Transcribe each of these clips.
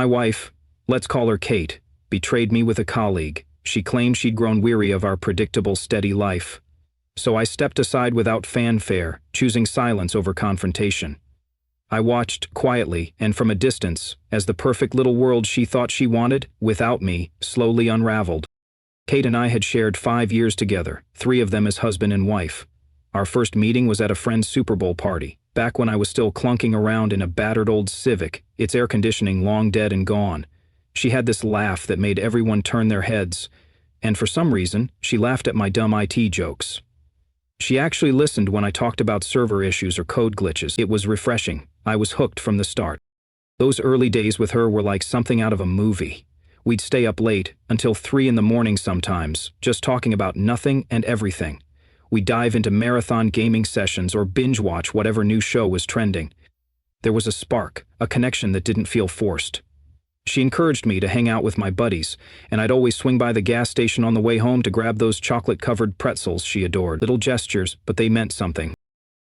my wife, let's call her Kate, betrayed me with a colleague. She claimed she'd grown weary of our predictable, steady life. So I stepped aside without fanfare, choosing silence over confrontation. I watched quietly and from a distance as the perfect little world she thought she wanted, without me, slowly unraveled. Kate and I had shared 5 years together, 3 of them as husband and wife. Our first meeting was at a friend's Super Bowl party, back when I was still clunking around in a battered old Civic, its air conditioning long dead and gone. She had this laugh that made everyone turn their heads, and for some reason, she laughed at my dumb IT jokes. She actually listened when I talked about server issues or code glitches. It was refreshing. I was hooked from the start. Those early days with her were like something out of a movie. We'd stay up late, until 3 in the morning sometimes, just talking about nothing and everything. We'd dive into marathon gaming sessions or binge-watch whatever new show was trending. There was a spark, a connection that didn't feel forced. She encouraged me to hang out with my buddies, and I'd always swing by the gas station on the way home to grab those chocolate-covered pretzels she adored. Little gestures, but they meant something.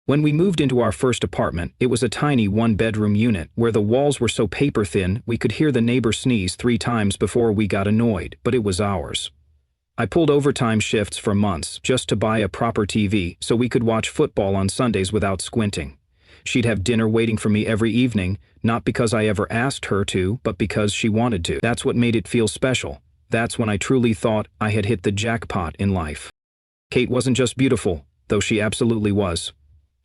When we moved into our first apartment, it was a tiny 1-bedroom unit where the walls were so paper-thin we could hear the neighbor sneeze 3 times before we got annoyed, but it was ours. I pulled overtime shifts for months just to buy a proper TV so we could watch football on Sundays without squinting. She'd have dinner waiting for me every evening, not because I ever asked her to, but because she wanted to. That's what made it feel special. That's when I truly thought I had hit the jackpot in life. Kate wasn't just beautiful, though she absolutely was.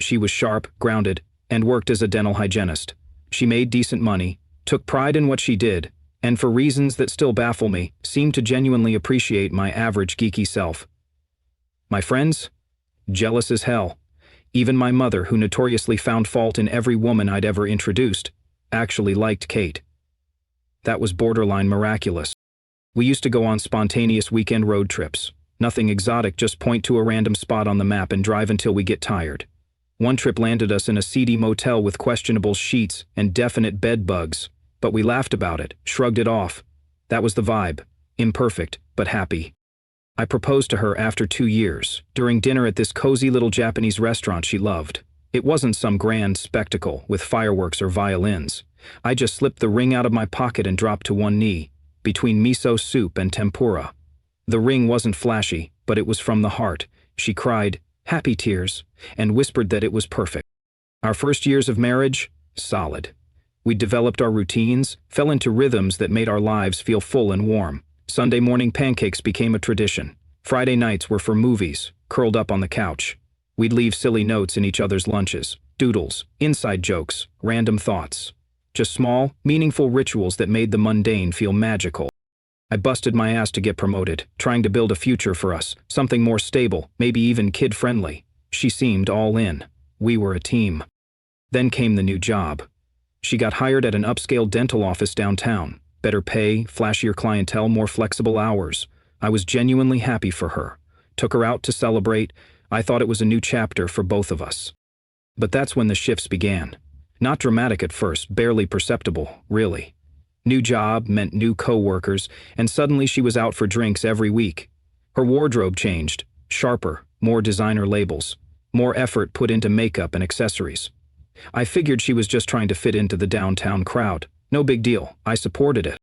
She was sharp, grounded, and worked as a dental hygienist. She made decent money, took pride in what she did, and for reasons that still baffle me, seemed to genuinely appreciate my average geeky self. My friends? Jealous as hell. Even my mother, who notoriously found fault in every woman I'd ever introduced, actually liked Kate. That was borderline miraculous. We used to go on spontaneous weekend road trips. Nothing exotic, just point to a random spot on the map and drive until we get tired. One trip landed us in a seedy motel with questionable sheets and definite bed bugs, but we laughed about it, shrugged it off. That was the vibe. Imperfect, but happy. I proposed to her after 2 years, during dinner at this cozy little Japanese restaurant she loved. It wasn't some grand spectacle with fireworks or violins. I just slipped the ring out of my pocket and dropped to one knee, between miso soup and tempura. The ring wasn't flashy, but it was from the heart. She cried, happy tears, and whispered that it was perfect. Our first years of marriage? Solid. We developed our routines, fell into rhythms that made our lives feel full and warm. Sunday morning pancakes became a tradition. Friday nights were for movies, curled up on the couch. We'd leave silly notes in each other's lunches, doodles, inside jokes, random thoughts. Just small, meaningful rituals that made the mundane feel magical. I busted my ass to get promoted, trying to build a future for us, something more stable, maybe even kid-friendly. She seemed all in. We were a team. Then came the new job. She got hired at an upscale dental office downtown. Better pay, flashier clientele, more flexible hours. I was genuinely happy for her. Took her out to celebrate. I thought it was a new chapter for both of us. But that's when the shifts began. Not dramatic at first, barely perceptible, really. New job meant new co-workers, and suddenly she was out for drinks every week. Her wardrobe changed, sharper, more designer labels, more effort put into makeup and accessories. I figured she was just trying to fit into the downtown crowd. No big deal, I supported it.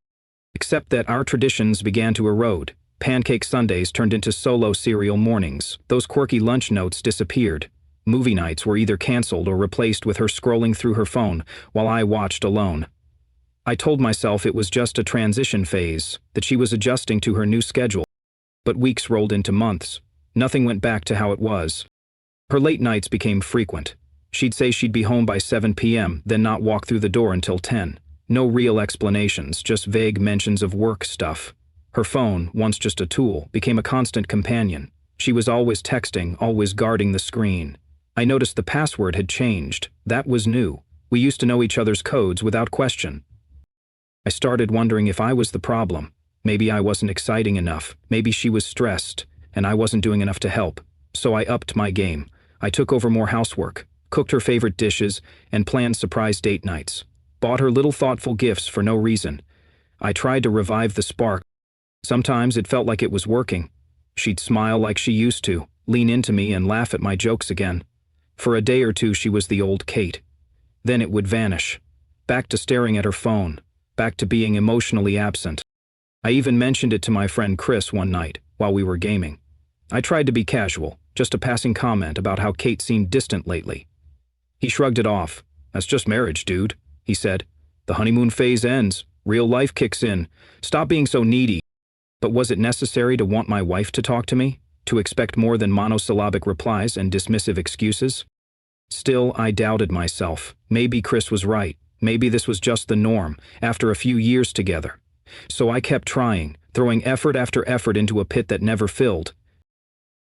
Except that our traditions began to erode. Pancake Sundays turned into solo cereal mornings. Those quirky lunch notes disappeared. Movie nights were either canceled or replaced with her scrolling through her phone while I watched alone. I told myself it was just a transition phase, that she was adjusting to her new schedule. But weeks rolled into months. Nothing went back to how it was. Her late nights became frequent. She'd say she'd be home by 7 p.m., then not walk through the door until 10. No real explanations, just vague mentions of work stuff. Her phone, once just a tool, became a constant companion. She was always texting, always guarding the screen. I noticed the password had changed. That was new. We used to know each other's codes without question. I started wondering if I was the problem. Maybe I wasn't exciting enough. Maybe she was stressed, and I wasn't doing enough to help. So I upped my game. I took over more housework, cooked her favorite dishes, and planned surprise date nights. Bought her little thoughtful gifts for no reason. I tried to revive the spark. Sometimes it felt like it was working. She'd smile like she used to, lean into me and laugh at my jokes again. For a day or two she was the old Kate. Then it would vanish. Back to staring at her phone. back to being emotionally absent. I even mentioned it to my friend Chris one night, while we were gaming. I tried to be casual, just a passing comment about how Kate seemed distant lately. He shrugged it off. "That's just marriage, dude," he said. "The honeymoon phase ends, real life kicks in. Stop being so needy." But was it necessary to want my wife to talk to me? To expect more than monosyllabic replies and dismissive excuses? Still, I doubted myself. Maybe Chris was right. Maybe this was just the norm, after a few years together. So I kept trying, throwing effort after effort into a pit that never filled.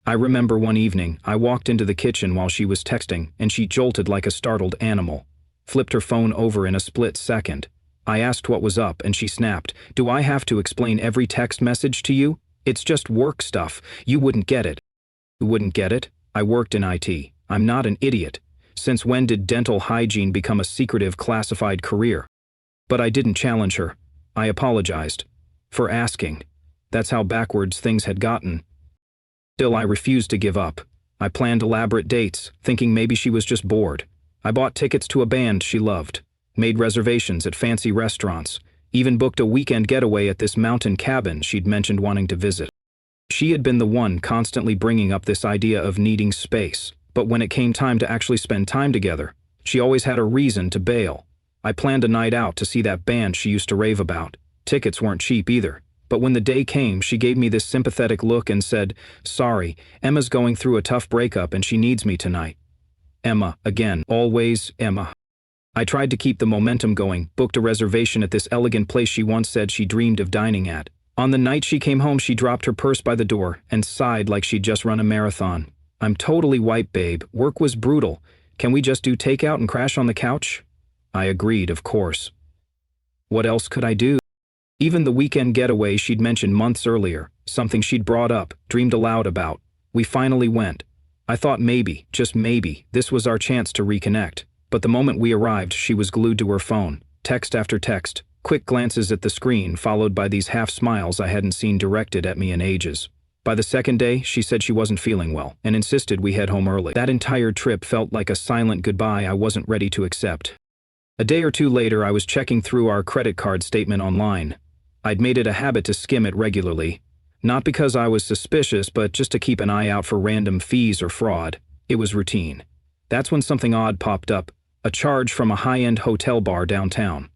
I remember one evening, I walked into the kitchen while she was texting, and she jolted like a startled animal. Flipped her phone over in a split second. I asked what was up, and she snapped, "Do I have to explain every text message to you? It's just work stuff. You wouldn't get it." "You wouldn't get it? I worked in IT. I'm not an idiot. Since when did dental hygiene become a secretive classified career?" But I didn't challenge her. I apologized. For asking. That's how backwards things had gotten. Still, I refused to give up. I planned elaborate dates, thinking maybe she was just bored. I bought tickets to a band she loved, made reservations at fancy restaurants, even booked a weekend getaway at this mountain cabin she'd mentioned wanting to visit. She had been the one constantly bringing up this idea of needing space, but when it came time to actually spend time together, she always had a reason to bail. I planned a night out to see that band she used to rave about. Tickets weren't cheap either. But when the day came, she gave me this sympathetic look and said, "Sorry, Emma's going through a tough breakup and she needs me tonight." Emma, again, always Emma. I tried to keep the momentum going, booked a reservation at this elegant place she once said she dreamed of dining at. On the night she came home, she dropped her purse by the door and sighed like she'd just run a marathon. "I'm totally wiped, babe. Work was brutal. Can we just do takeout and crash on the couch?" I agreed, of course. What else could I do? Even the weekend getaway she'd mentioned months earlier, something she'd brought up, dreamed aloud about. We finally went. I thought maybe, just maybe, this was our chance to reconnect. But the moment we arrived, she was glued to her phone, text after text, quick glances at the screen followed by these half smiles I hadn't seen directed at me in ages. By the second day, she said she wasn't feeling well and insisted we head home early. That entire trip felt like a silent goodbye I wasn't ready to accept. A day or two later, I was checking through our credit card statement online. I'd made it a habit to skim it regularly. Not because I was suspicious, but just to keep an eye out for random fees or fraud. It was routine. That's when something odd popped up, a charge from a high-end hotel bar downtown.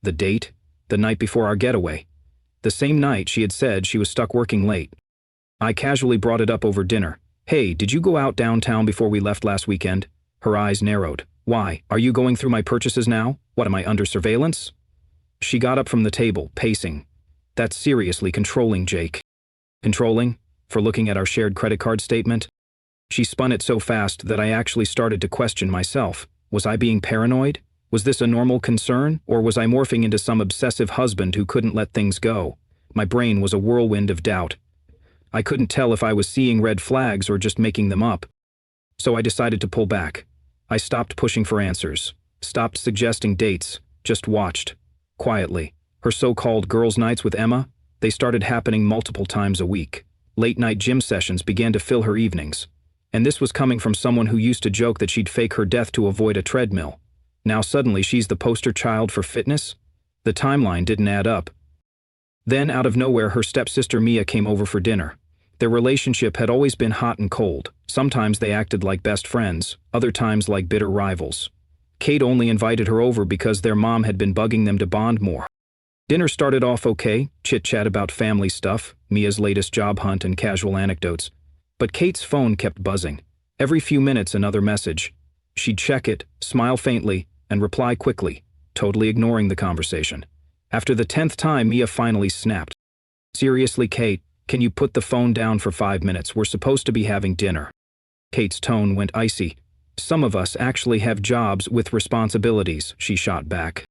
The date? The night before our getaway. The same night she had said she was stuck working late. I casually brought it up over dinner. "Hey, did you go out downtown before we left last weekend?" Her eyes narrowed. "Why, are you going through my purchases now? What, am I under surveillance?" She got up from the table, pacing. "That's seriously controlling, Jake." Controlling? For looking at our shared credit card statement? She spun it so fast that I actually started to question myself. Was I being paranoid? Was this a normal concern, or was I morphing into some obsessive husband who couldn't let things go? My brain was a whirlwind of doubt. I couldn't tell if I was seeing red flags or just making them up. So I decided to pull back. I stopped pushing for answers, stopped suggesting dates, just watched. Quietly. Her so-called girls' nights with Emma, they started happening multiple times a week. Late-night gym sessions began to fill her evenings. And this was coming from someone who used to joke that she'd fake her death to avoid a treadmill. Now suddenly she's the poster child for fitness? The timeline didn't add up. Then, out of nowhere, her stepsister Mia came over for dinner. Their relationship had always been hot and cold. Sometimes they acted like best friends, other times like bitter rivals. Kate only invited her over because their mom had been bugging them to bond more. Dinner started off okay, chit-chat about family stuff, Mia's latest job hunt and casual anecdotes. But Kate's phone kept buzzing. Every few minutes another message. She'd check it, smile faintly, and reply quickly, totally ignoring the conversation. After the 10th time, Mia finally snapped. "Seriously, Kate, can you put the phone down for 5 minutes? We're supposed to be having dinner." Kate's tone went icy. "Some of us actually have jobs with responsibilities," she shot back.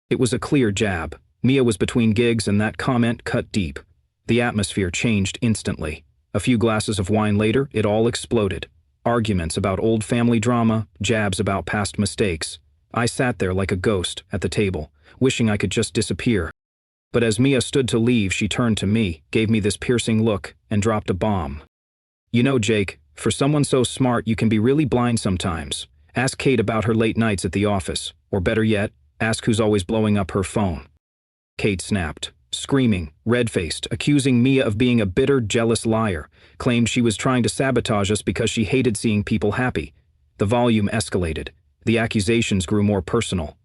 It was a clear jab. Mia was between gigs and that comment cut deep. The atmosphere changed instantly. A few glasses of wine later, it all exploded. Arguments about old family drama, jabs about past mistakes. I sat there like a ghost at the table, wishing I could just disappear. But as Mia stood to leave, she turned to me, gave me this piercing look, and dropped a bomb. "You know, Jake, for someone so smart, you can be really blind sometimes. Ask Kate about her late nights at the office, or better yet, ask who's always blowing up her phone." Kate snapped, screaming, red-faced, accusing Mia of being a bitter, jealous liar, claimed she was trying to sabotage us because she hated seeing people happy. The volume escalated. The accusations grew more personal.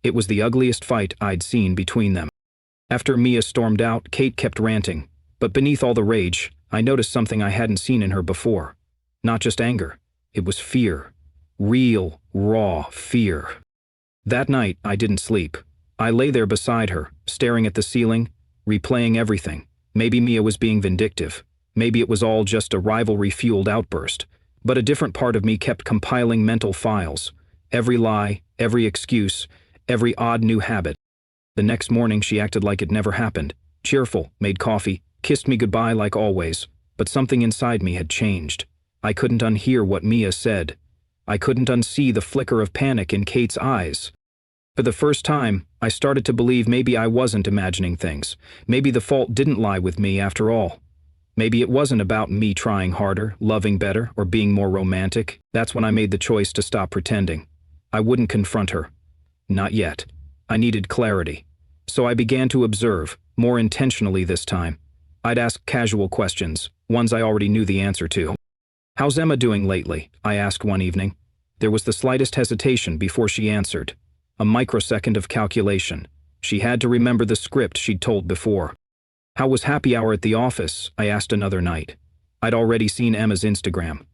It was the ugliest fight I'd seen between them. After Mia stormed out, Kate kept ranting. But beneath all the rage, I noticed something I hadn't seen in her before. Not just anger. It was fear. Real, raw fear. That night, I didn't sleep. I lay there beside her, staring at the ceiling, replaying everything. Maybe Mia was being vindictive. Maybe it was all just a rivalry-fueled outburst. But a different part of me kept compiling mental files. Every lie, every excuse, every odd new habit. The next morning she acted like it never happened. Cheerful, made coffee, kissed me goodbye like always. But something inside me had changed. I couldn't unhear what Mia said. I couldn't unsee the flicker of panic in Kate's eyes. For the first time, I started to believe maybe I wasn't imagining things. Maybe the fault didn't lie with me after all. Maybe it wasn't about me trying harder, loving better, or being more romantic. That's when I made the choice to stop pretending. I wouldn't confront her. Not yet. I needed clarity. So I began to observe, more intentionally this time. I'd ask casual questions, ones I already knew the answer to. "How's Emma doing lately?" I asked one evening. There was the slightest hesitation before she answered. A microsecond of calculation. She had to remember the script she'd told before. "How was happy hour at the office?" I asked another night. I'd already seen Emma's Instagram.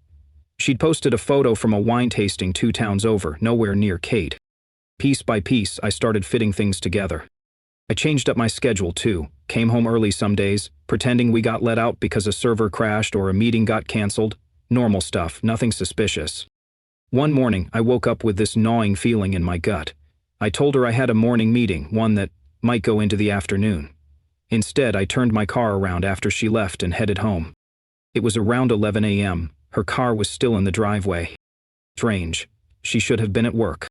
She'd posted a photo from a wine tasting 2 towns over, nowhere near Kate. Piece by piece, I started fitting things together. I changed up my schedule too, came home early some days, pretending we got let out because a server crashed or a meeting got canceled. Normal stuff, nothing suspicious. One morning, I woke up with this gnawing feeling in my gut. I told her I had a morning meeting, one that might go into the afternoon. Instead, I turned my car around after she left and headed home. It was around 11 a.m. Her car was still in the driveway. Strange. She should have been at work.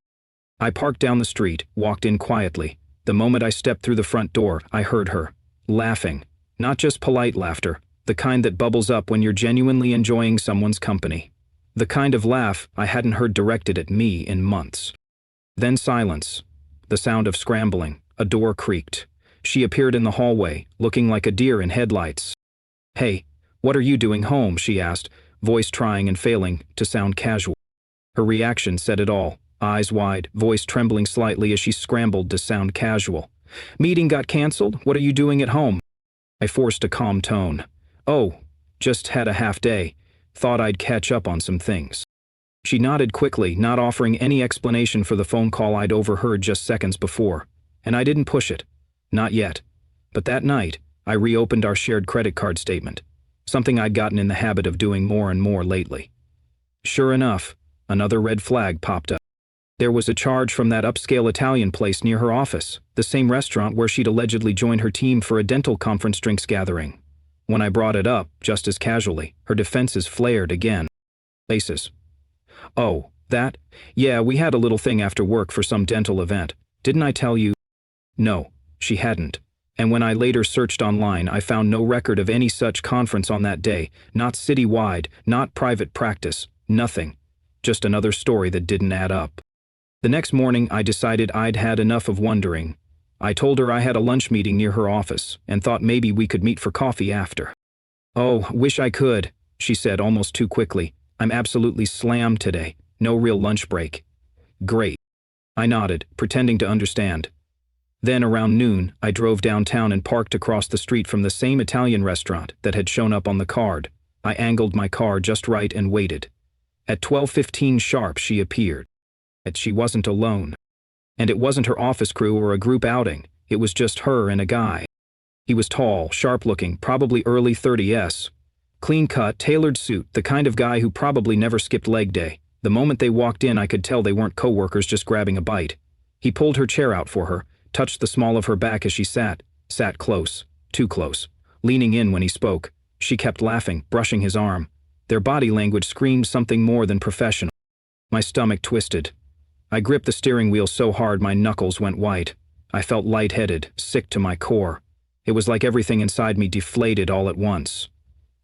I parked down the street, walked in quietly. The moment I stepped through the front door, I heard her, laughing. Not just polite laughter, the kind that bubbles up when you're genuinely enjoying someone's company. The kind of laugh I hadn't heard directed at me in months. Then silence. The sound of scrambling. A door creaked. She appeared in the hallway, looking like a deer in headlights. "Hey, what are you doing home?" she asked, voice trying and failing to sound casual. Her reaction said it all, eyes wide, voice trembling slightly as she scrambled to sound casual. "Meeting got canceled? What are you doing at home?" I forced a calm tone. "Oh, just had a half day. Thought I'd catch up on some things." She nodded quickly, not offering any explanation for the phone call I'd overheard just seconds before. And I didn't push it. Not yet. But that night, I reopened our shared credit card statement, something I'd gotten in the habit of doing more and more lately. Sure enough, another red flag popped up. There was a charge from that upscale Italian place near her office, the same restaurant where she'd allegedly joined her team for a dental conference drinks gathering. When I brought it up, just as casually, her defenses flared again. Laces. "Oh, that? Yeah, we had a little thing after work for some dental event. Didn't I tell you?" No, she hadn't. And when I later searched online, I found no record of any such conference on that day, not citywide, not private practice, nothing. Just another story that didn't add up. The next morning, I decided I'd had enough of wondering. I told her I had a lunch meeting near her office and thought maybe we could meet for coffee after. "Oh, wish I could," she said almost too quickly. "I'm absolutely slammed today. No real lunch break." "Great." I nodded, pretending to understand. Then around noon, I drove downtown and parked across the street from the same Italian restaurant that had shown up on the card. I angled my car just right and waited. At 12:15 sharp, she appeared. Yet she wasn't alone. And it wasn't her office crew or a group outing. It was just her and a guy. He was tall, sharp-looking, probably early 30s. Clean-cut, tailored suit, the kind of guy who probably never skipped leg day. The moment they walked in, I could tell they weren't coworkers just grabbing a bite. He pulled her chair out for her, touched the small of her back as she sat close, too close. Leaning in when he spoke, she kept laughing, brushing his arm. Their body language screamed something more than professional. My stomach twisted. I gripped the steering wheel so hard my knuckles went white. I felt lightheaded, sick to my core. It was like everything inside me deflated all at once.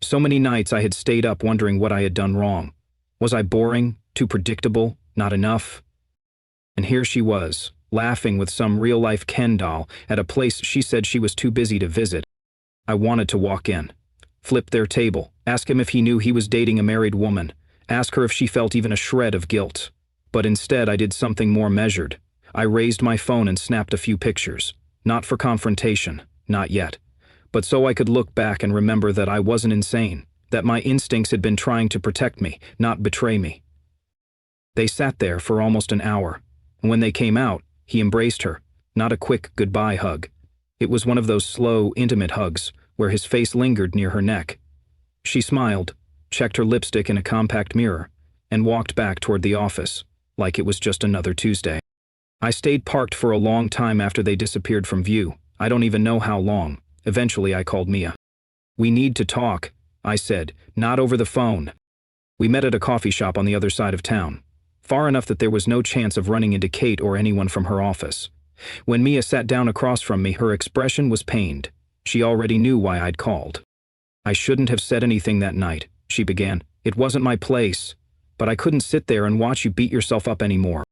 So many nights I had stayed up wondering what I had done wrong. Was I boring? Too predictable? Not enough? And here she was, laughing with some real-life Ken doll at a place she said she was too busy to visit. I wanted to walk in, flip their table, ask him if he knew he was dating a married woman, ask her if she felt even a shred of guilt. But instead I did something more measured. I raised my phone and snapped a few pictures. Not for confrontation, not yet. But so I could look back and remember that I wasn't insane, that my instincts had been trying to protect me, not betray me. They sat there for almost an hour, and when they came out, he embraced her, not a quick goodbye hug. It was one of those slow, intimate hugs, where his face lingered near her neck. She smiled, checked her lipstick in a compact mirror, and walked back toward the office, like it was just another Tuesday. I stayed parked for a long time after they disappeared from view. I don't even know how long. Eventually I called Mia. "We need to talk," I said, "not over the phone." We met at a coffee shop on the other side of town, far enough that there was no chance of running into Kate or anyone from her office. When Mia sat down across from me, her expression was pained. She already knew why I'd called. "I shouldn't have said anything that night," she began. "It wasn't my place. But I couldn't sit there and watch you beat yourself up anymore.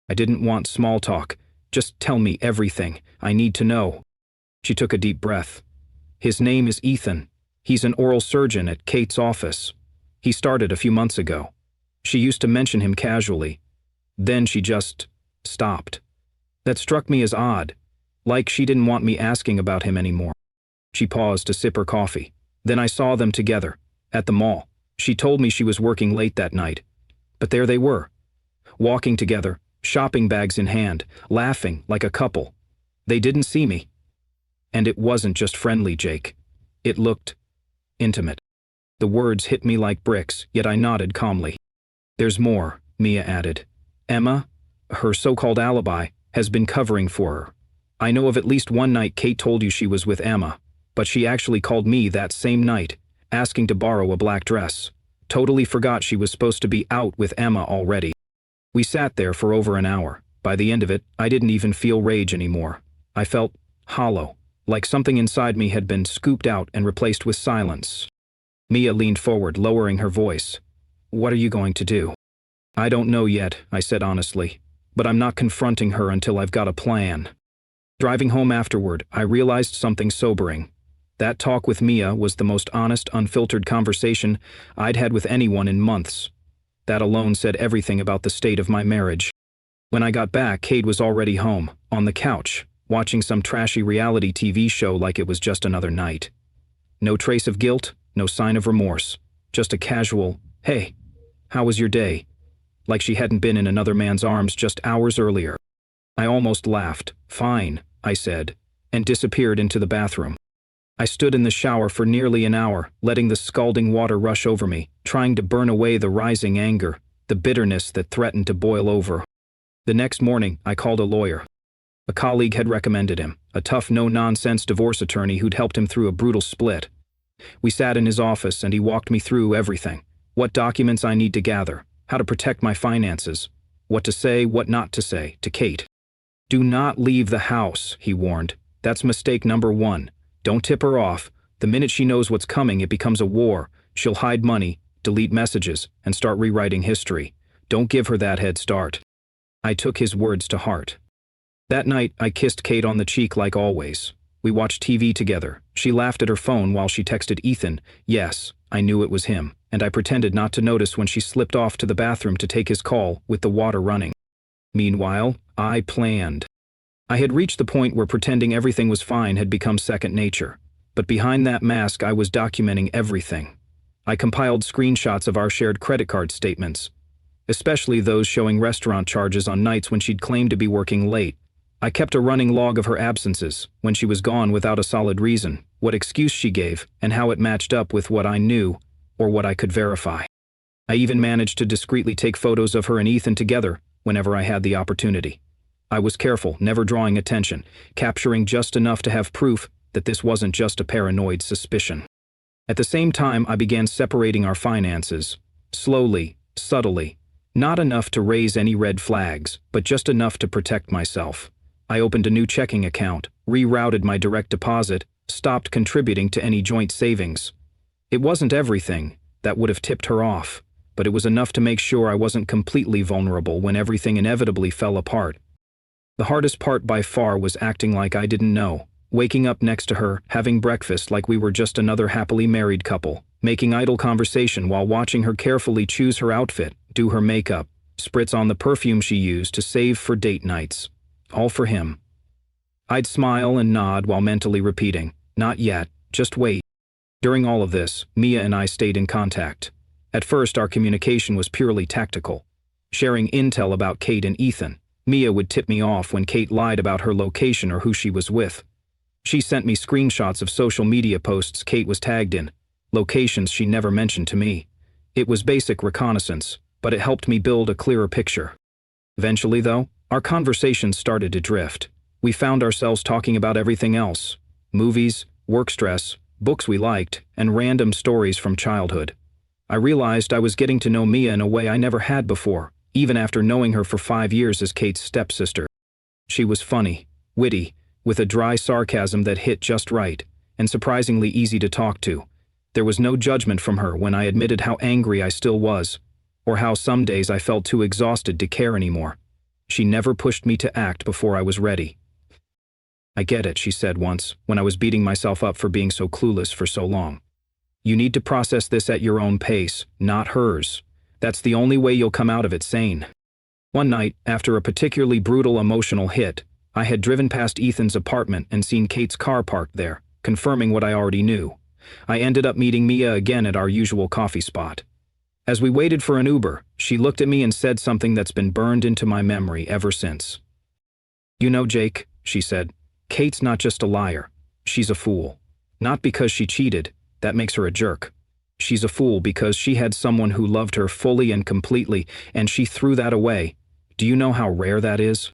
I didn't want small talk. Just tell me everything. I need to know." She took a deep breath. "His name is Ethan. He's an oral surgeon at Kate's office. He started a few months ago." She used to mention him casually. Then she just stopped. That struck me as odd, like she didn't want me asking about him anymore. She paused to sip her coffee. Then I saw them together, at the mall. She told me she was working late that night. But there they were, walking together, shopping bags in hand, laughing like a couple. They didn't see me. And it wasn't just friendly, Jake. It looked intimate. The words hit me like bricks, yet I nodded calmly. "There's more," Mia added. "Emma, her so-called alibi, has been covering for her. I know of at least one night Kate told you she was with Emma, but she actually called me that same night, asking to borrow a black dress. Totally forgot she was supposed to be out with Emma already." We sat there for over an hour. By the end of it, I didn't even feel rage anymore. I felt hollow, like something inside me had been scooped out and replaced with silence. Mia leaned forward, lowering her voice. "What are you going to do?" "I don't know yet," I said honestly, "but I'm not confronting her until I've got a plan." Driving home afterward, I realized something sobering. That talk with Mia was the most honest, unfiltered conversation I'd had with anyone in months. That alone said everything about the state of my marriage. When I got back, Kate was already home, on the couch, watching some trashy reality TV show like it was just another night. No trace of guilt, no sign of remorse. Just a casual, "Hey, how was your day?" Like she hadn't been in another man's arms just hours earlier. I almost laughed. "Fine," I said, and disappeared into the bathroom. I stood in the shower for nearly an hour, letting the scalding water rush over me, trying to burn away the rising anger, the bitterness that threatened to boil over. The next morning, I called a lawyer. A colleague had recommended him, a tough, no-nonsense divorce attorney who'd helped him through a brutal split. We sat in his office and he walked me through everything. What documents I need to gather, how to protect my finances, what to say, what not to say, to Kate. "Do not leave the house," he warned. "That's mistake number one. Don't tip her off. The minute she knows what's coming, it becomes a war. She'll hide money, delete messages, and start rewriting history. Don't give her that head start." I took his words to heart. That night, I kissed Kate on the cheek like always. We watched TV together. She laughed at her phone while she texted Ethan. Yes, I knew it was him, and I pretended not to notice when she slipped off to the bathroom to take his call with the water running. Meanwhile, I planned. I had reached the point where pretending everything was fine had become second nature. But behind that mask, I was documenting everything. I compiled screenshots of our shared credit card statements, especially those showing restaurant charges on nights when she'd claimed to be working late. I kept a running log of her absences, when she was gone without a solid reason, what excuse she gave, and how it matched up with what I knew, or what I could verify. I even managed to discreetly take photos of her and Ethan together whenever I had the opportunity. I was careful, never drawing attention, capturing just enough to have proof that this wasn't just a paranoid suspicion. At the same time, I began separating our finances, slowly, subtly, not enough to raise any red flags, but just enough to protect myself. I opened a new checking account, rerouted my direct deposit, stopped contributing to any joint savings. It wasn't everything that would have tipped her off, but it was enough to make sure I wasn't completely vulnerable when everything inevitably fell apart. The hardest part by far was acting like I didn't know, waking up next to her, having breakfast like we were just another happily married couple, making idle conversation while watching her carefully choose her outfit, do her makeup, spritz on the perfume she used to save for date nights. All for him. I'd smile and nod while mentally repeating, "Not yet, just wait." During all of this, Mia and I stayed in contact. At first, our communication was purely tactical, sharing intel about Kate and Ethan. Mia would tip me off when Kate lied about her location or who she was with. She sent me screenshots of social media posts Kate was tagged in, locations she never mentioned to me. It was basic reconnaissance, but it helped me build a clearer picture. Eventually, though, our conversations started to drift. We found ourselves talking about everything else: movies, work stress, books we liked, and random stories from childhood. I realized I was getting to know Mia in a way I never had before, even after knowing her for 5 years as Kate's stepsister. She was funny, witty, with a dry sarcasm that hit just right, and surprisingly easy to talk to. There was no judgment from her when I admitted how angry I still was, or how some days I felt too exhausted to care anymore. She never pushed me to act before I was ready. "I get it," she said once, when I was beating myself up for being so clueless for so long. "You need to process this at your own pace, not hers. That's the only way you'll come out of it sane." One night, after a particularly brutal emotional hit, I had driven past Ethan's apartment and seen Kate's car parked there, confirming what I already knew. I ended up meeting Mia again at our usual coffee spot. As we waited for an Uber, she looked at me and said something that's been burned into my memory ever since. "You know, Jake," she said, "Kate's not just a liar. She's a fool. Not because she cheated, that makes her a jerk. She's a fool because she had someone who loved her fully and completely, and she threw that away. Do you know how rare that is?"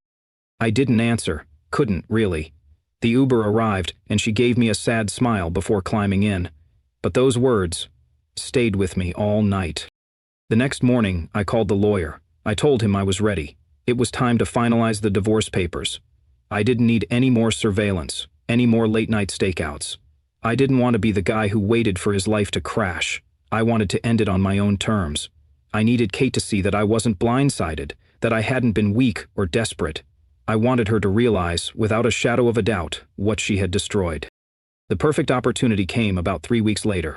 I didn't answer, couldn't really. The Uber arrived, and she gave me a sad smile before climbing in. But those words stayed with me all night. The next morning, I called the lawyer. I told him I was ready. It was time to finalize the divorce papers. I didn't need any more surveillance, any more late-night stakeouts. I didn't want to be the guy who waited for his life to crash. I wanted to end it on my own terms. I needed Kate to see that I wasn't blindsided, that I hadn't been weak or desperate. I wanted her to realize, without a shadow of a doubt, what she had destroyed. The perfect opportunity came about 3 weeks later.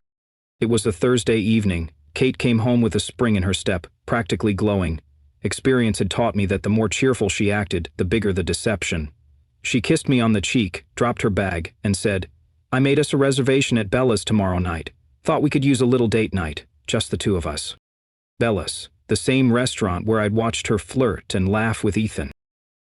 It was a Thursday evening. Kate came home with a spring in her step, practically glowing. Experience had taught me that the more cheerful she acted, the bigger the deception. She kissed me on the cheek, dropped her bag, and said, "I made us a reservation at Bella's tomorrow night. Thought we could use a little date night, just the two of us." Bella's, the same restaurant where I'd watched her flirt and laugh with Ethan.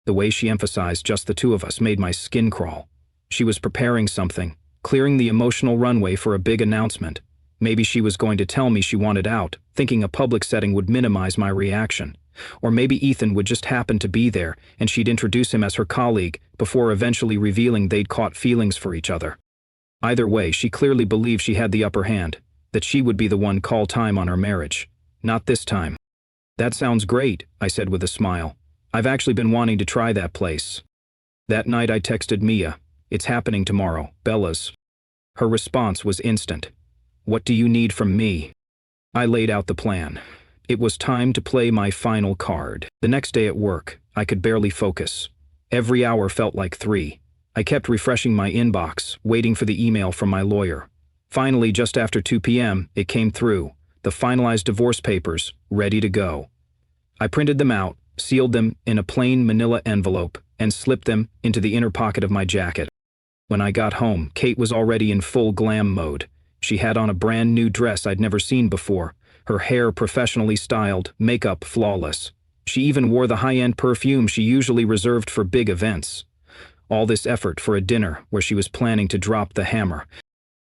The way she emphasized just the two of us made my skin crawl. She was preparing something, clearing the emotional runway for a big announcement. Maybe she was going to tell me she wanted out, thinking a public setting would minimize my reaction. Or maybe Ethan would just happen to be there, and she'd introduce him as her colleague, before eventually revealing they'd caught feelings for each other. Either way, she clearly believed she had the upper hand, that she would be the one call time on our marriage. Not this time. "That sounds great," I said with a smile. "I've actually been wanting to try that place." That night I texted Mia, "It's happening tomorrow, Bella's." Her response was instant. "What do you need from me?" I laid out the plan. It was time to play my final card. The next day at work, I could barely focus. Every hour felt like 3. I kept refreshing my inbox, waiting for the email from my lawyer. Finally, just after 2 p.m., it came through. The finalized divorce papers, ready to go. I printed them out, sealed them in a plain manila envelope, and slipped them into the inner pocket of my jacket. When I got home, Kate was already in full glam mode. She had on a brand new dress I'd never seen before, her hair professionally styled, makeup flawless. She even wore the high-end perfume she usually reserved for big events. All this effort for a dinner where she was planning to drop the hammer.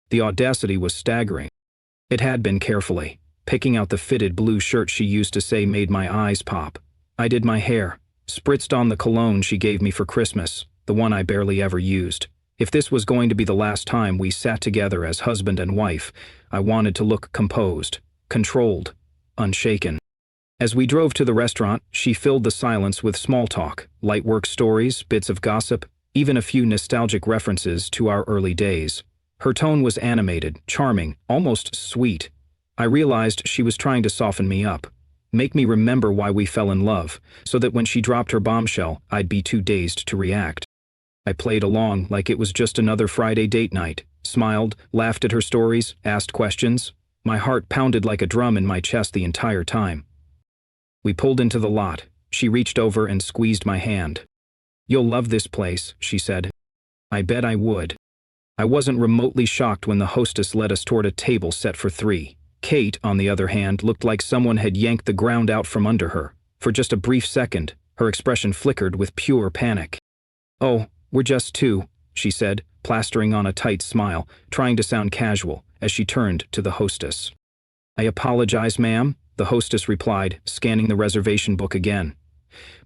The audacity was staggering. It had been carefully, picking out the fitted blue shirt she used to say made my eyes pop. I did my hair, spritzed on the cologne she gave me for Christmas, the one I barely ever used. If this was going to be the last time we sat together as husband and wife, I wanted to look composed, controlled, unshaken. As we drove to the restaurant, she filled the silence with small talk, light work stories, bits of gossip, even a few nostalgic references to our early days. Her tone was animated, charming, almost sweet. I realized she was trying to soften me up. Make me remember why we fell in love, so that when she dropped her bombshell, I'd be too dazed to react. I played along like it was just another Friday date night, smiled, laughed at her stories, asked questions. My heart pounded like a drum in my chest the entire time. We pulled into the lot. She reached over and squeezed my hand. "You'll love this place," she said. I bet I would. I wasn't remotely shocked when the hostess led us toward a table set for 3. Kate, on the other hand, looked like someone had yanked the ground out from under her. For just a brief second, her expression flickered with pure panic. "Oh, we're just 2, she said, plastering on a tight smile, trying to sound casual, as she turned to the hostess. "I apologize, ma'am," the hostess replied, scanning the reservation book again.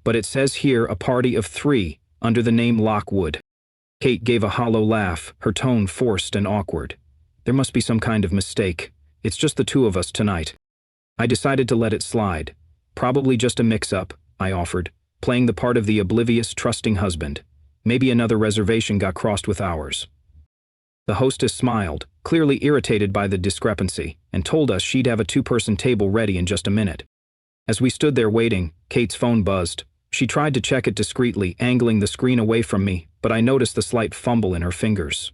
"But it says here a party of 3, under the name Lockwood." Kate gave a hollow laugh, her tone forced and awkward. "There must be some kind of mistake. It's just the 2 of us tonight." I decided to let it slide. "Probably just a mix-up," I offered, playing the part of the oblivious, trusting husband. "Maybe another reservation got crossed with ours." The hostess smiled, clearly irritated by the discrepancy, and told us she'd have a 2-person table ready in just a minute. As we stood there waiting, Kate's phone buzzed. She tried to check it discreetly, angling the screen away from me, but I noticed the slight fumble in her fingers.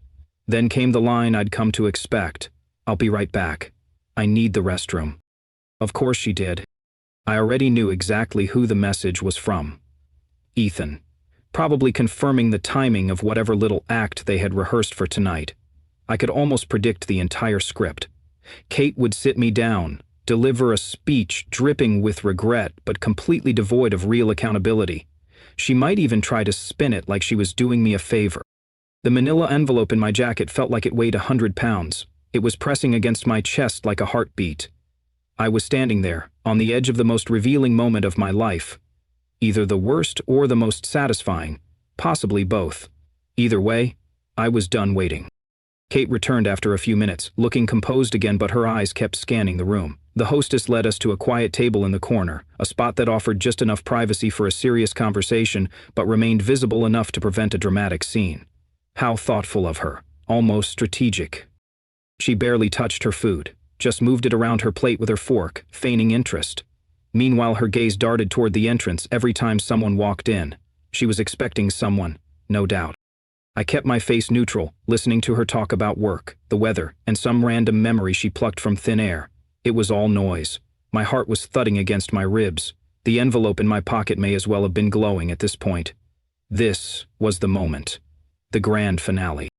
Then came the line I'd come to expect. "I'll be right back. I need the restroom." Of course she did. I already knew exactly who the message was from. Ethan. Probably confirming the timing of whatever little act they had rehearsed for tonight. I could almost predict the entire script. Kate would sit me down, deliver a speech dripping with regret but completely devoid of real accountability. She might even try to spin it like she was doing me a favor. The manila envelope in my jacket felt like it weighed 100 pounds. It was pressing against my chest like a heartbeat. I was standing there, on the edge of the most revealing moment of my life. Either the worst or the most satisfying, possibly both. Either way, I was done waiting. Kate returned after a few minutes, looking composed again, but her eyes kept scanning the room. The hostess led us to a quiet table in the corner, a spot that offered just enough privacy for a serious conversation, but remained visible enough to prevent a dramatic scene. How thoughtful of her, almost strategic. She barely touched her food, just moved it around her plate with her fork, feigning interest. Meanwhile, her gaze darted toward the entrance every time someone walked in. She was expecting someone, no doubt. I kept my face neutral, listening to her talk about work, the weather, and some random memory she plucked from thin air. It was all noise. My heart was thudding against my ribs. The envelope in my pocket may as well have been glowing at this point. This was the moment. The grand finale.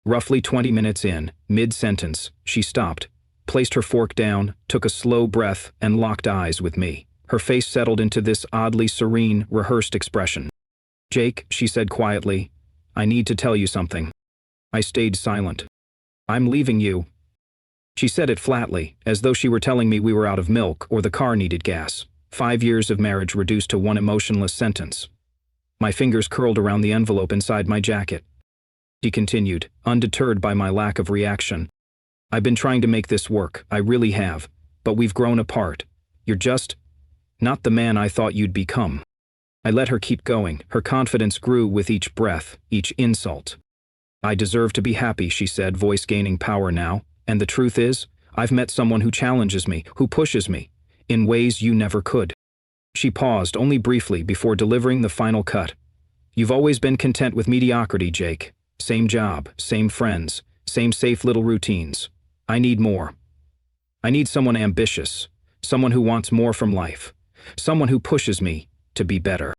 Roughly 20 minutes in, mid-sentence, she stopped, placed her fork down, took a slow breath, and locked eyes with me. Her face settled into this oddly serene, rehearsed expression. "Jake," she said quietly, "I need to tell you something." I stayed silent. "I'm leaving you." She said it flatly, as though she were telling me we were out of milk or the car needed gas. 5 years of marriage reduced to one emotionless sentence. My fingers curled around the envelope inside my jacket. She continued, undeterred by my lack of reaction. "I've been trying to make this work, I really have, but we've grown apart. You're just not the man I thought you'd become." I let her keep going. Her confidence grew with each breath, each insult. "I deserve to be happy," she said, voice gaining power now. "And the truth is, I've met someone who challenges me, who pushes me, in ways you never could." She paused only briefly before delivering the final cut. "You've always been content with mediocrity, Jake. Same job, same friends, same safe little routines. I need more. I need someone ambitious, someone who wants more from life, someone who pushes me to be better."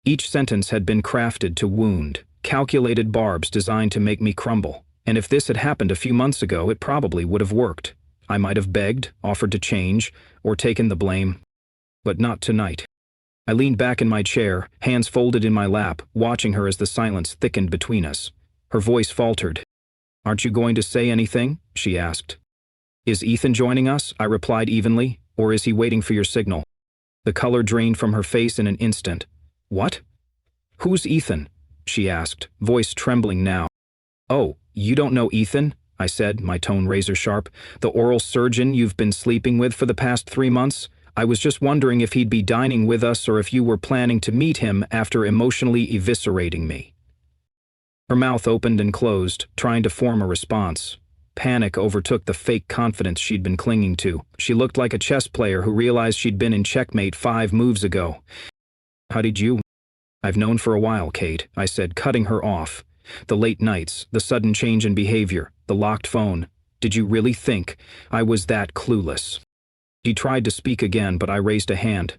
Each sentence had been crafted to wound, calculated barbs designed to make me crumble. And if this had happened a few months ago, it probably would have worked. I might have begged, offered to change, or taken the blame. But not tonight. I leaned back in my chair, hands folded in my lap, watching her as the silence thickened between us. Her voice faltered. "Aren't you going to say anything?" she asked. "Is Ethan joining us?" I replied evenly. "Or is he waiting for your signal?" The color drained from her face in an instant. "What? Who's Ethan?" she asked, voice trembling now. "Oh, you don't know Ethan?" I said, my tone razor-sharp. "The oral surgeon you've been sleeping with for the past 3 months? I was just wondering if he'd be dining with us or if you were planning to meet him after emotionally eviscerating me." Her mouth opened and closed, trying to form a response. Panic overtook the fake confidence she'd been clinging to. She looked like a chess player who realized she'd been in checkmate 5 moves ago. "How did you?" "I've known for a while, Kate," I said, cutting her off. "The late nights, the sudden change in behavior, the locked phone. Did you really think I was that clueless?" She tried to speak again, but I raised a hand.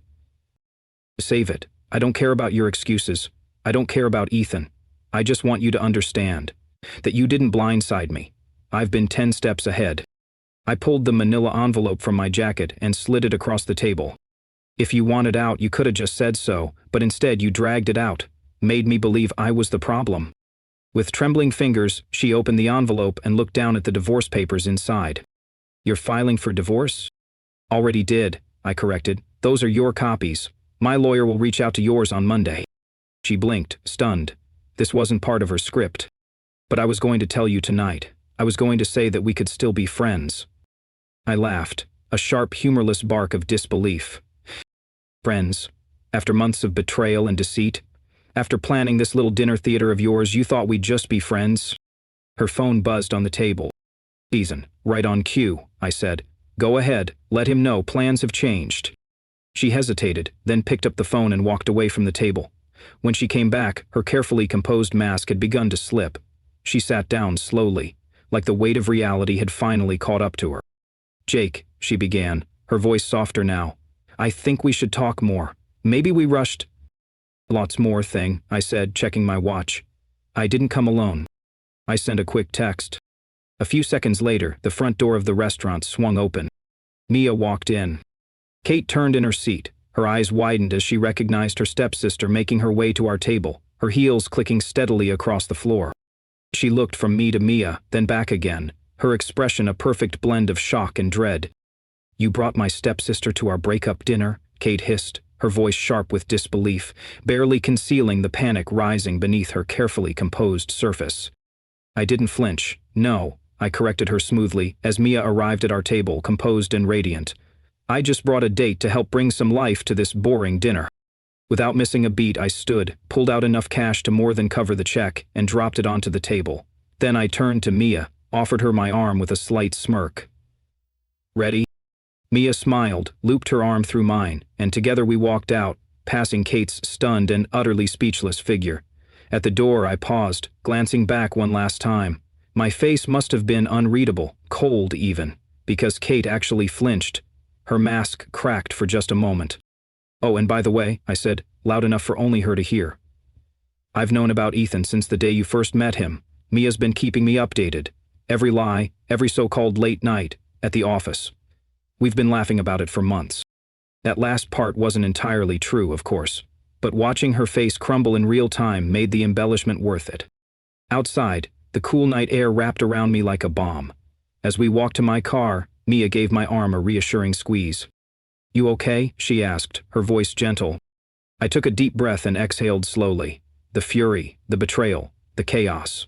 "Save it. I don't care about your excuses. I don't care about Ethan. I just want you to understand that you didn't blindside me. I've been 10 steps ahead." I pulled the manila envelope from my jacket and slid it across the table. "If you wanted out, you could have just said so, but instead you dragged it out, made me believe I was the problem." With trembling fingers, she opened the envelope and looked down at the divorce papers inside. "You're filing for divorce?" "Already did," I corrected. "Those are your copies. My lawyer will reach out to yours on Monday." She blinked, stunned. This wasn't part of her script. "But I was going to tell you tonight. I was going to say that we could still be friends." I laughed, a sharp, humorless bark of disbelief. "Friends? After months of betrayal and deceit? After planning this little dinner theater of yours, you thought we'd just be friends?" Her phone buzzed on the table. "Season, right on cue," I said. "Go ahead, let him know plans have changed." She hesitated, then picked up the phone and walked away from the table. When she came back, her carefully composed mask had begun to slip. She sat down slowly, like the weight of reality had finally caught up to her. "Jake," she began, her voice softer now, "I think we should talk more. Maybe we rushed—" "Lots more thing," I said, checking my watch. "I didn't come alone. I sent a quick text." A few seconds later, the front door of the restaurant swung open. Mia walked in. Kate turned in her seat. Her eyes widened as she recognized her stepsister making her way to our table, her heels clicking steadily across the floor. She looked from me to Mia, then back again, her expression a perfect blend of shock and dread. "You brought my stepsister to our breakup dinner?" Kate hissed, her voice sharp with disbelief, barely concealing the panic rising beneath her carefully composed surface. I didn't flinch. "No," I corrected her smoothly as Mia arrived at our table, composed and radiant. "I just brought a date to help bring some life to this boring dinner." Without missing a beat, I stood, pulled out enough cash to more than cover the check, and dropped it onto the table. Then I turned to Mia, offered her my arm with a slight smirk. "Ready?" Mia smiled, looped her arm through mine, and together we walked out, passing Kate's stunned and utterly speechless figure. At the door, I paused, glancing back one last time. My face must have been unreadable, cold even, because Kate actually flinched. Her mask cracked for just a moment. "Oh, and by the way," I said, loud enough for only her to hear, "I've known about Ethan since the day you first met him. Mia's been keeping me updated. Every lie, every so-called late night, at the office. We've been laughing about it for months." That last part wasn't entirely true, of course, but watching her face crumble in real time made the embellishment worth it. Outside, the cool night air wrapped around me like a bomb. As we walked to my car, Mia gave my arm a reassuring squeeze. "You okay?" she asked, her voice gentle. I took a deep breath and exhaled slowly. The fury, the betrayal, the chaos.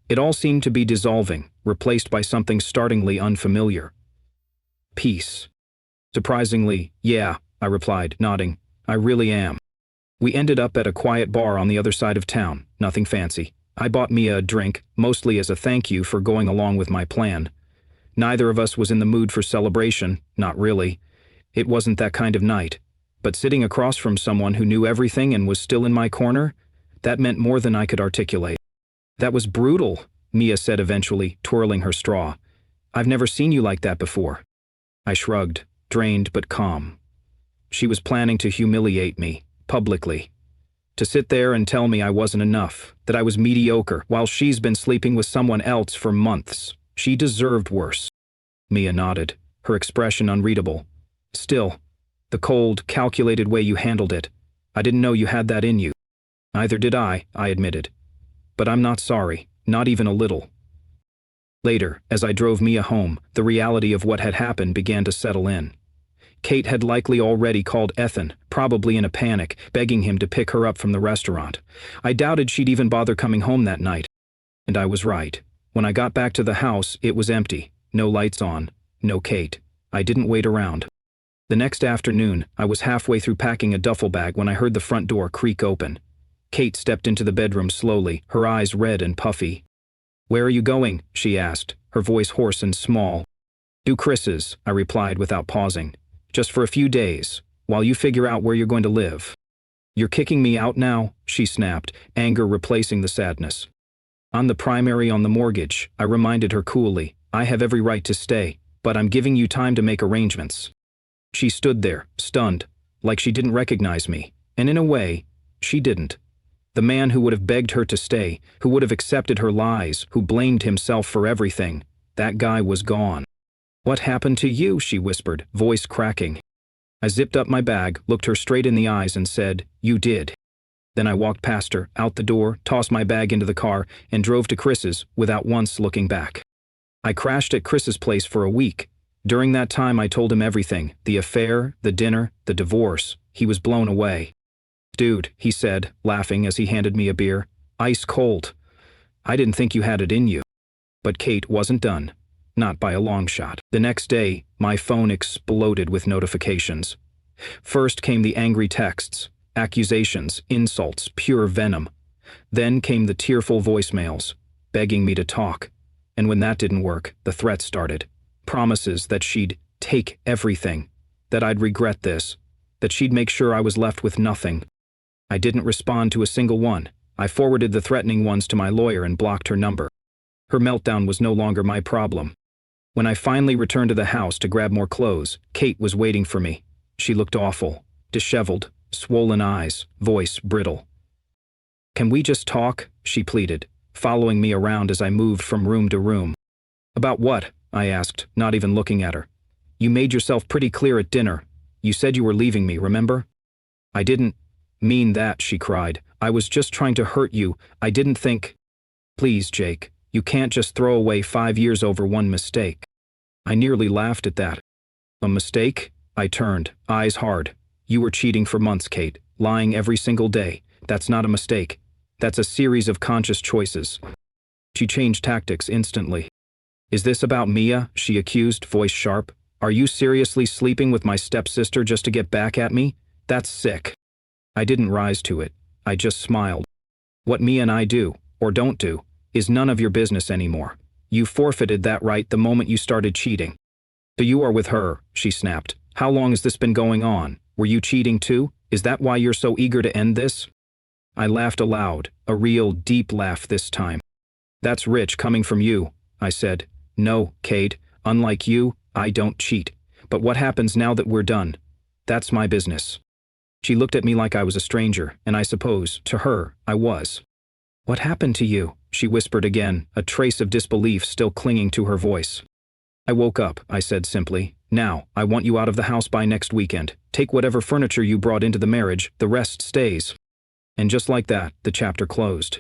It all seemed to be dissolving, replaced by something startlingly unfamiliar. Peace. "Surprisingly, yeah," I replied, nodding. "I really am." We ended up at a quiet bar on the other side of town, nothing fancy. I bought Mia a drink, mostly as a thank you for going along with my plan. Neither of us was in the mood for celebration, not really. It wasn't that kind of night. But sitting across from someone who knew everything and was still in my corner, that meant more than I could articulate. "That was brutal," Mia said eventually, twirling her straw. "I've never seen you like that before." I shrugged, drained but calm. She was planning to humiliate me, publicly. To sit there and tell me I wasn't enough, that I was mediocre, while she's been sleeping with someone else for months. She deserved worse. Mia nodded, her expression unreadable. "Still, the cold, calculated way you handled it, I didn't know you had that in you." "Neither did I admitted. "But I'm not sorry, not even a little." Later, as I drove Mia home, the reality of what had happened began to settle in. Kate had likely already called Ethan, probably in a panic, begging him to pick her up from the restaurant. I doubted she'd even bother coming home that night. And I was right. When I got back to the house, it was empty. No lights on. No Kate. I didn't wait around. The next afternoon, I was halfway through packing a duffel bag when I heard the front door creak open. Kate stepped into the bedroom slowly, her eyes red and puffy. "Where are you going?" she asked, her voice hoarse and small. "Do Chris's," I replied without pausing. "Just for a few days, while you figure out where you're going to live." "You're kicking me out now?" she snapped, anger replacing the sadness. "On the primary on the mortgage," I reminded her coolly. "I have every right to stay, but I'm giving you time to make arrangements." She stood there, stunned, like she didn't recognize me, and in a way, she didn't. The man who would have begged her to stay, who would have accepted her lies, who blamed himself for everything, that guy was gone. "What happened to you?" she whispered, voice cracking. I zipped up my bag, looked her straight in the eyes and said, "You did." Then I walked past her, out the door, tossed my bag into the car, and drove to Chris's without once looking back. I crashed at Chris's place for a week. During that time I told him everything, the affair, the dinner, the divorce. He was blown away. "Dude," he said, laughing as he handed me a beer. "Ice cold. I didn't think you had it in you." But Kate wasn't done. Not by a long shot. The next day, my phone exploded with notifications. First came the angry texts, accusations, insults, pure venom. Then came the tearful voicemails, begging me to talk. And when that didn't work, the threats started. Promises that she'd take everything, that I'd regret this, that she'd make sure I was left with nothing. I didn't respond to a single one. I forwarded the threatening ones to my lawyer and blocked her number. Her meltdown was no longer my problem. When I finally returned to the house to grab more clothes, Kate was waiting for me. She looked awful, disheveled, swollen eyes, voice brittle. "Can we just talk?" she pleaded, following me around as I moved from room to room. "About what?" I asked, not even looking at her. "You made yourself pretty clear at dinner. You said you were leaving me, remember?" "I didn't mean that," she cried. "I was just trying to hurt you. I didn't think—" "Please, Jake, you can't just throw away 5 years over one mistake." I nearly laughed at that. "A mistake?" I turned, eyes hard. "You were cheating for months, Kate, lying every single day. That's not a mistake. That's a series of conscious choices." She changed tactics instantly. "Is this about Mia?" she accused, voice sharp. "Are you seriously sleeping with my stepsister just to get back at me? That's sick." I didn't rise to it. I just smiled. "What Mia and I do, or don't do, is none of your business anymore. You forfeited that right the moment you started cheating." "So you are with her," she snapped. "How long has this been going on? Were you cheating too? Is that why you're so eager to end this?" I laughed aloud, a real, deep laugh this time. "That's rich coming from you," I said. "No, Kate, unlike you, I don't cheat. But what happens now that we're done? That's my business." She looked at me like I was a stranger, and I suppose, to her, I was. "What happened to you?" she whispered again, a trace of disbelief still clinging to her voice. "I woke up," I said simply. "Now, I want you out of the house by next weekend. Take whatever furniture you brought into the marriage, the rest stays." And just like that, the chapter closed.